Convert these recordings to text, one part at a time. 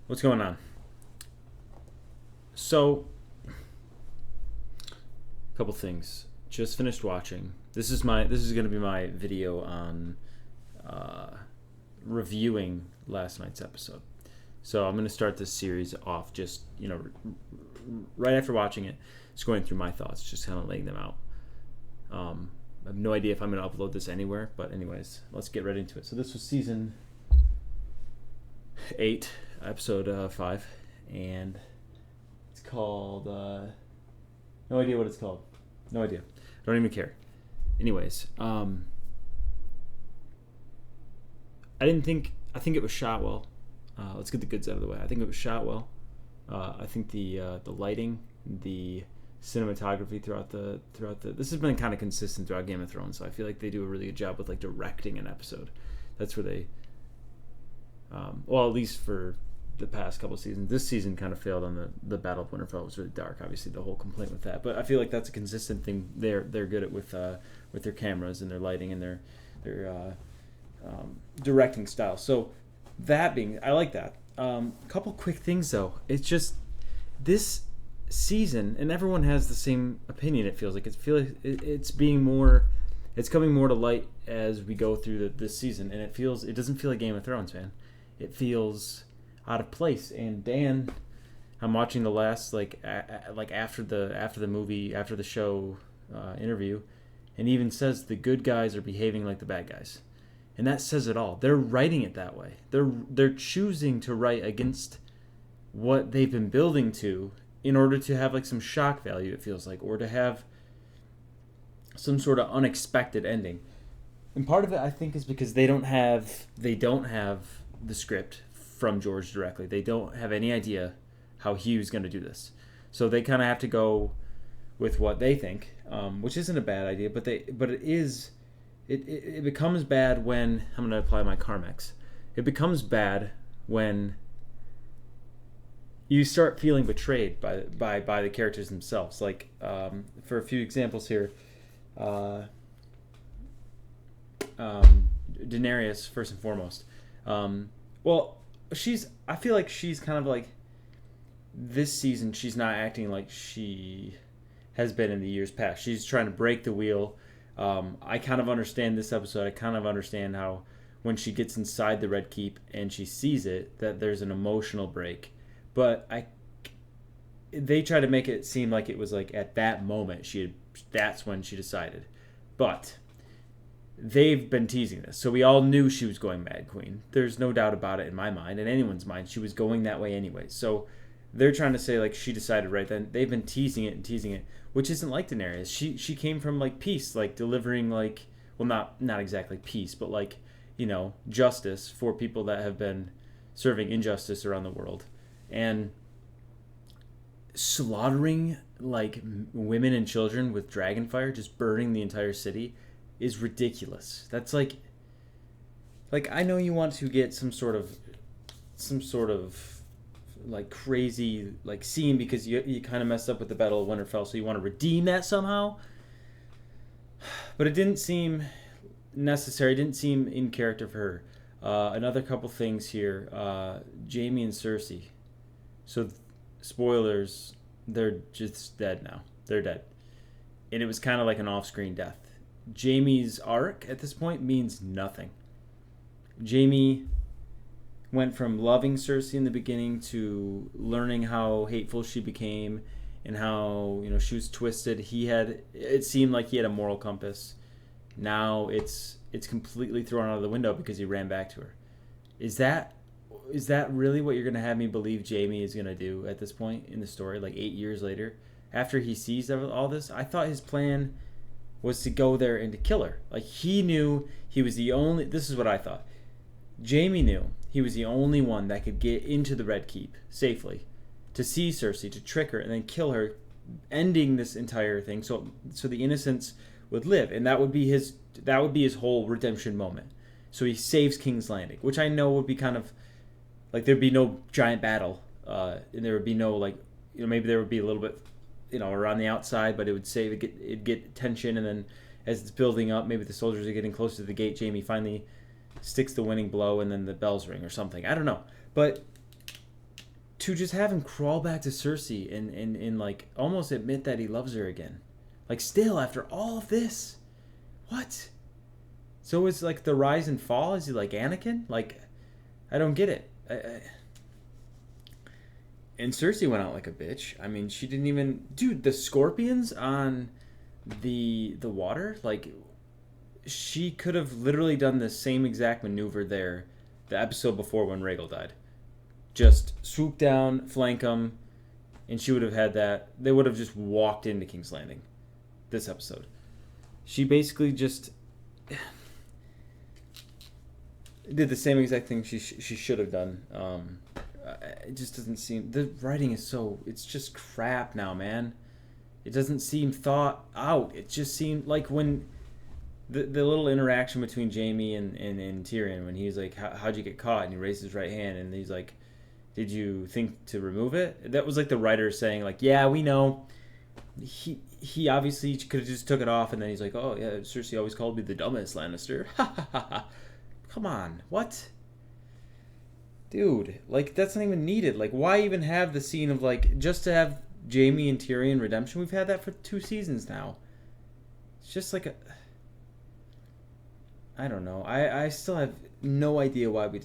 What's going on? So, a couple things. Just finished watching. This is going to be my video on uh, reviewing last night's episode. So I'm going to start this series off just right after watching it, just going through my thoughts, just kind of laying them out. I have no idea if I'm going to upload this anywhere, but anyways, let's get right into it. So this was season 8, episode 5, and it's called no idea what it's called. No idea. Don't even care. Anyways, I think it was shot well. Let's get the goods out of the way. I think it was shot well. I think the lighting, the cinematography throughout the this has been kind of consistent throughout Game of Thrones. So I feel like they do a really good job with like directing an episode. That's where they, well, at least for the past couple of seasons. This season kind of failed on the Battle of Winterfell. It was really dark. Obviously, the whole complaint with that. But I feel like that's a consistent thing. They're good at with their cameras and their lighting and their directing style. So that being, I like that. A couple quick things though. It's just this season, and everyone has the same opinion. It feels like it's being more, it's coming more to light as we go through this season, and it doesn't feel like Game of Thrones, man. It feels out of place. And Dan, I'm watching the last after the movie, after the show interview, and he even says the good guys are behaving like the bad guys. And that says it all. They're writing it that way. They're choosing to write against what they've been building to in order to have like some shock value, it feels like, or to have some sort of unexpected ending. And part of it, I think, is because they don't have the script from George directly. They don't have any idea how he was going to do this. So they kind of have to go with what they think, which isn't a bad idea, but it is. It becomes bad when I'm going to apply my Carmex. It becomes bad when you start feeling betrayed by the characters themselves. Like, for a few examples here, Daenerys first and foremost. Well, I feel like she's kind of like, this season she's not acting like she has been in the years past. She's trying to break the wheel. I kind of understand this episode. I kind of understand how when she gets inside the Red Keep and she sees it, that there's an emotional break. But they try to make it seem like it was like at that moment that's when she decided. But they've been teasing this, so we all knew she was going Mad Queen. There's no doubt about it in my mind, in anyone's mind. She was going that way anyway. So they're trying to say like she decided right then. They've been teasing it, which isn't like Daenerys. She came from like peace, like delivering like, well, not exactly peace, but like, justice for people that have been serving injustice around the world, and slaughtering like women and children with dragonfire, just burning the entire city, is ridiculous. That's like I know you want to get some sort of like crazy like scene because you kind of messed up with the Battle of Winterfell, so you want to redeem that somehow. But it didn't seem necessary. It didn't seem in character for her. Another couple things here. Jaime and Cersei. So, spoilers, they're just dead now. They're dead. And it was kind of like an off-screen death. Jaime's arc at this point means nothing. Jaime went from loving Cersei in the beginning to learning how hateful she became and how she was twisted. It seemed like he had a moral compass. Now it's completely thrown out of the window because he ran back to her. Is that really what you're going to have me believe Jaime is going to do at this point in the story, like 8 years later, after he sees all this? I thought his plan was to go there and to kill her. Like, he knew he was the only, this is what I thought. Jaime knew he was the only one that could get into the Red Keep safely, to see Cersei, to trick her, and then kill her, ending this entire thing so the innocents would live. And that would be his whole redemption moment. So he saves King's Landing, which I know would be kind of like, there'd be no giant battle, and there would be no like, maybe there would be a little bit, around the outside, but it'd get tension, and then as it's building up, maybe the soldiers are getting closer to the gate. Jaime finally sticks the winning blow and then the bells ring or something. I don't know. But to just have him crawl back to Cersei and like almost admit that he loves her again. Like still after all of this. What? So is like the rise and fall? Is he like Anakin? Like, I don't get it. And Cersei went out like a bitch. I mean, she didn't even... Dude, the scorpions on the water, like, she could have literally done the same exact maneuver there the episode before when Rhaegal died. Just swoop down, flank them, and she would have had that. They would have just walked into King's Landing this episode. She basically just did the same exact thing she should have done. It just doesn't seem... The writing is so... It's just crap now, man. It doesn't seem thought out. It just seemed like when... The little interaction between Jaime and Tyrion, when he's like, how'd you get caught? And he raised his right hand, and he's like, did you think to remove it? That was like the writer saying, like, yeah, we know. He obviously could have just took it off, and then he's like, oh, yeah, Cersei always called me the dumbest Lannister. Come on, what? Dude, like, that's not even needed. Like, why even have the scene of, like, just to have Jaime and Tyrion redemption? We've had that for 2 seasons now. It's just like a... I don't know. I still have no idea why they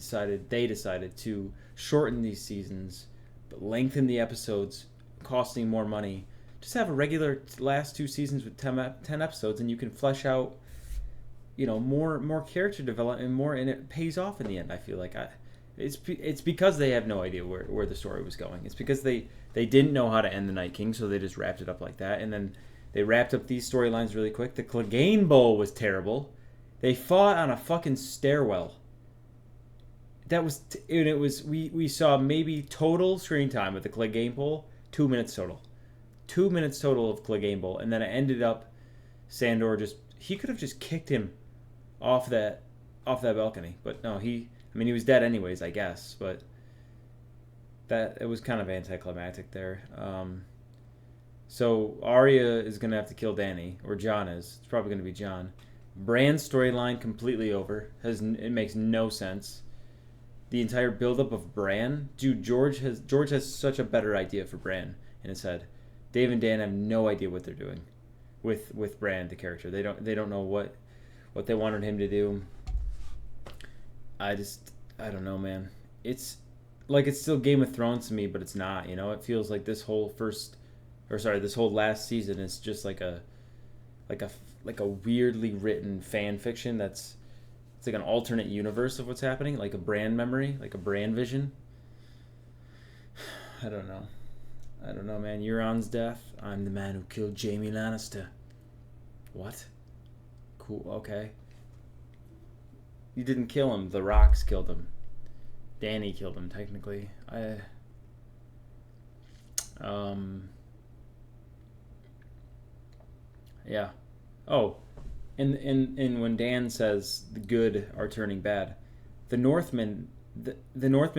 decided to shorten these seasons, but lengthen the episodes, costing more money. Just have a regular last 2 seasons with 10 episodes, and you can flesh out, more character development and more, and it pays off in the end. I feel like it's because they have no idea where the story was going. It's because they didn't know how to end the Night King, so they just wrapped it up like that, and then they wrapped up these storylines really quick. The Clegane Bowl was terrible. They fought on a fucking stairwell. That was... And it was... We saw maybe total screen time with the Clegane Bowl, 2 minutes total. 2 minutes total of Clegane Bowl. And then it ended up... Sandor just... He could have just kicked him off that balcony. But no, he was dead anyways, I guess. But... It was kind of anticlimactic there. So Arya is going to have to kill Dany. Or Jon is. It's probably going to be Jon. Bran's storyline completely over. It makes no sense. The entire buildup of Bran, dude. George has such a better idea for Bran in his head. Dave and Dan have no idea what they're doing with Bran, the character. They don't know what they wanted him to do. I don't know, man. It's like it's still Game of Thrones to me, but it's not. It feels like this whole last season is just like a weirdly written fan fiction it's like an alternate universe of what's happening, like a Bran memory, like a Bran vision. I don't know, man. Euron's death. I'm the man who killed Jaime Lannister. What? Cool, okay. You didn't kill him. The Rocks killed him. Dany killed him, technically. Yeah. Oh, and when Dan says the good are turning bad, the Northmen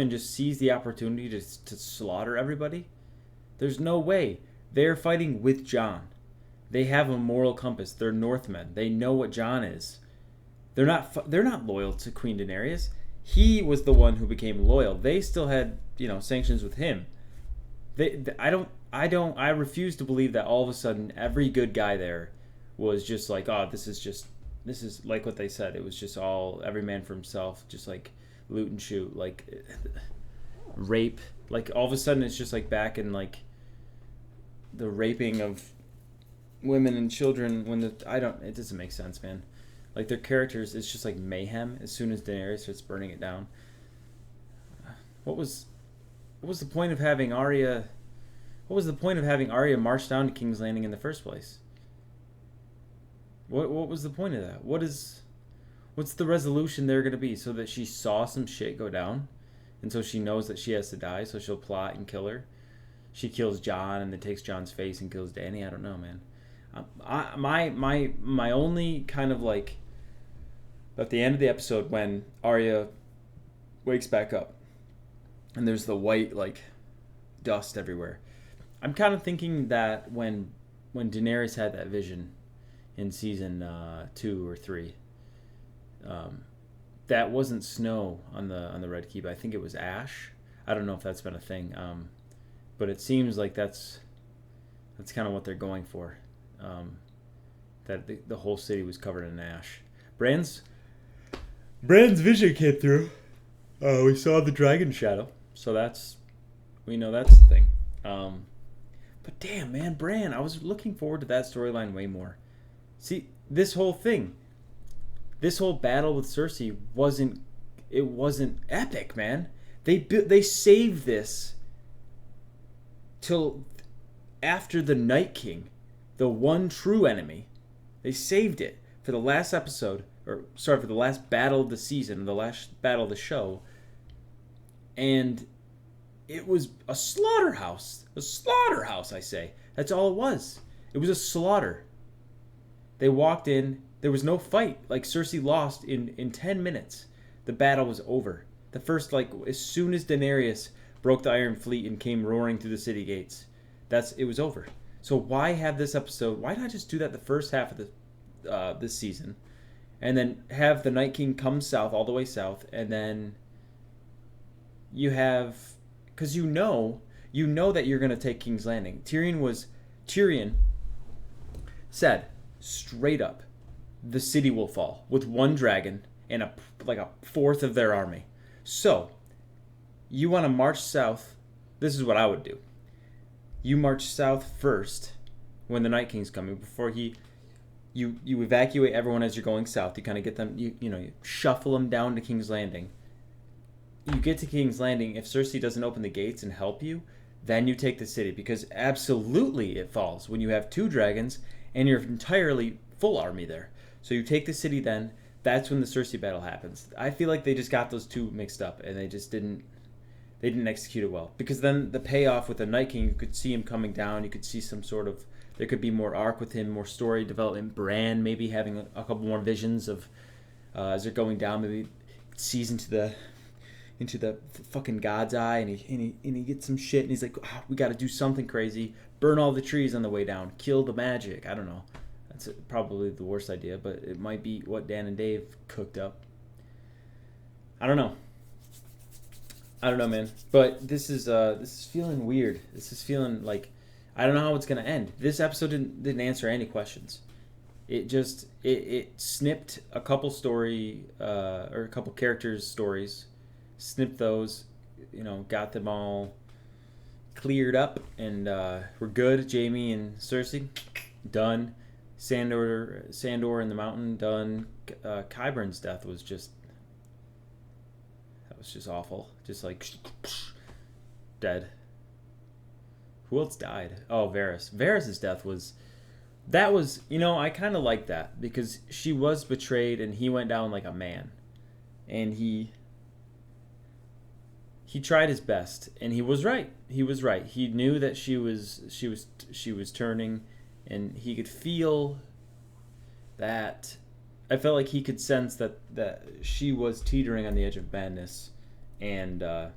just seize the opportunity to slaughter everybody. There's no way. They're fighting with Jon. They have a moral compass. They're Northmen. They know what Jon is. They're not loyal to Queen Daenerys. He was the one who became loyal. They still had sanctions with him. I refuse to believe that all of a sudden every good guy there was just like, oh, this is like what they said. It was just all every man for himself, just like loot and shoot, like rape. Like all of a sudden it's just like back in like the raping of women and children it doesn't make sense, man. Like their characters, it's just like mayhem as soon as Daenerys starts burning it down. What was the point of having Arya? What was the point of having Arya march down to King's Landing in the first place? What was the point of that? What's the resolution there going to be? So that she saw some shit go down, and so she knows that she has to die, so she'll plot and kill her. She kills Jon and then takes Jon's face and kills Dany. I don't know, man. My only kind of like at the end of the episode when Arya wakes back up and there's the white like dust everywhere. I'm kind of thinking that when Daenerys had that vision in season 2 or 3, that wasn't snow on the Red Keep. I think it was ash. I don't know if that's been a thing, but it seems like that's kind of what they're going for. That the whole city was covered in ash. Bran's vision came through. We saw the dragon shadow, so we know that's the thing. But damn, man, Bran, I was looking forward to that storyline way more. See, this whole battle with Cersei wasn't epic, man. They saved this till after the Night King, the one true enemy. They saved it for the last episode, for the last battle of the season, the last battle of the show. And it was a slaughterhouse. A slaughterhouse, I say. That's all it was. It was a slaughter. They walked in. There was no fight. Like, Cersei lost in 10 minutes. The battle was over. The first, as soon as Daenerys broke the Iron Fleet and came roaring through the city gates, it was over. So why have this episode? Why not just do that the first half of this season, and then have the Night King come south, all the way south, and then you have, because you know that you're going to take King's Landing. Tyrion said straight up, the city will fall with one dragon and a fourth of their army. So you want to march south. This is what I would do. You march south first when the Night King's coming, before you evacuate everyone as you're going south. You kind of get them, you shuffle them down to King's Landing. You get to King's Landing. If Cersei doesn't open the gates and help you, then you take the city, because absolutely it falls when you have two dragons and your entirely full army there. So you take the city then. That's when the Cersei battle happens. I feel like they just got those two mixed up, and they just didn't execute it well. Because then the payoff with the Night King, you could see him coming down. You could see there could be more arc with him, more story development. Bran maybe having a couple more visions of as they're going down. Maybe sees into the fucking God's eye, and he gets some shit, and he's like, oh, we got to do something crazy. Burn all the trees on the way down. Kill the magic. I don't know. That's probably the worst idea, but it might be what Dan and Dave cooked up. I don't know, man. But this is feeling weird. This is feeling like I don't know how it's gonna end. This episode didn't answer any questions. It just it snipped a couple story or a couple characters' stories, snipped those, got them all cleared up, and we're good. Jaime and Cersei, done. Sandor in the mountain, done. Qyburn's death was just awful. Just dead. Who else died? Oh, Varys. Varys' death was I kind of like that, because she was betrayed and he went down like a man, and he tried his best, and he was right. He knew that she was turning. And he could feel that. I felt like he could sense that she was teetering on the edge of madness, and the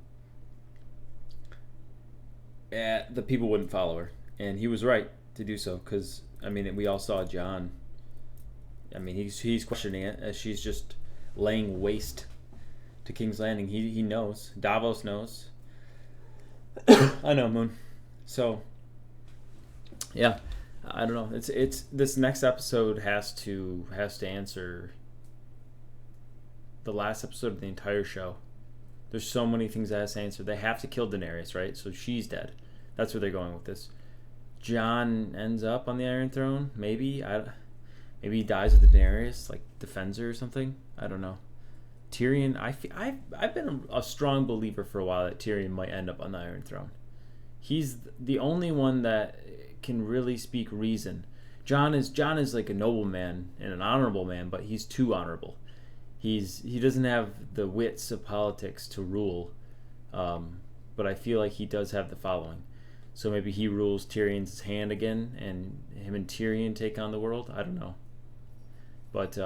people wouldn't follow her. And he was right to do so, because we all saw Jon. He's questioning it as she's just laying waste to King's Landing. He knows. Davos knows. I know, Moon. So, yeah. I don't know. It's this next episode has to answer the last episode of the entire show. There's so many things that has to answer. They have to kill Daenerys, right? So she's dead. That's where they're going with this. Jon ends up on the Iron Throne. Maybe he dies with Daenerys, defends her or something. I don't know. Tyrion. I've been a strong believer for a while that Tyrion might end up on the Iron Throne. He's the only one that can really speak reason. Jon is like a noble man and an honorable man, but he's too honorable. He doesn't have the wits of politics to rule, but I feel like he does have the following. So maybe he rules Tyrion's hand again, and him and Tyrion take on the world. I don't know, but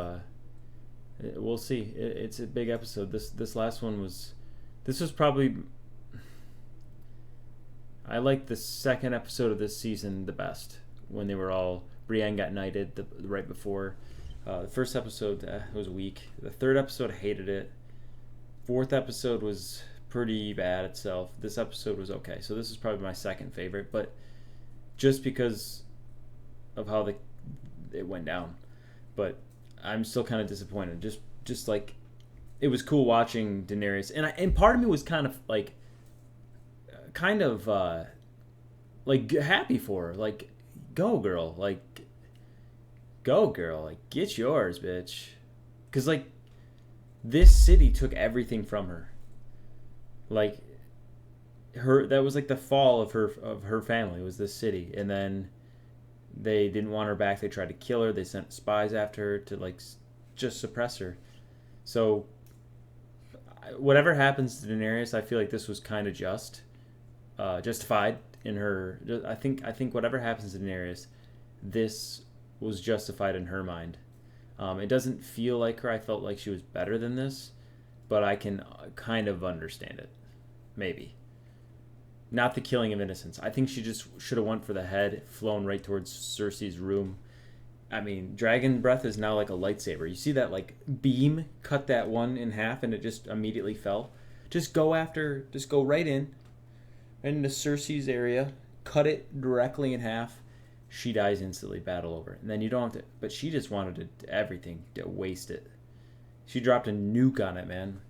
we'll see. It's a big episode. This last one was probably. I like the second episode of this season the best, when they were all Brienne got knighted right before. The first episode was weak. The third episode, I hated it. Fourth episode was pretty bad itself. This episode was okay. So this is probably my second favorite, but just because of how it went down. But I'm still kind of disappointed. Just like it was cool watching Daenerys, and part of me was kind of like happy for her. Like, go girl, like get yours, bitch. Because like this city took everything from her. Like that was like the fall of her family was this city, and then they didn't want her back. They tried to kill her. They sent spies after her to like just suppress her. So whatever happens to Daenerys, I feel like this was kind of justified in her. I think whatever happens to Daenerys, this was justified in her mind. It doesn't feel like her. I felt like she was better than this, but I can kind of understand it. Maybe. Not the killing of innocents. I think she just should have went for the head, flown right towards Cersei's room. I mean, dragon breath is now like a lightsaber. You see that like beam cut that one in half and it just immediately fell? Just go right into Cersei's area, cut it directly in half. She dies instantly, battle over. And then you don't have to, but she just wanted everything to waste it. She dropped a nuke on it, man.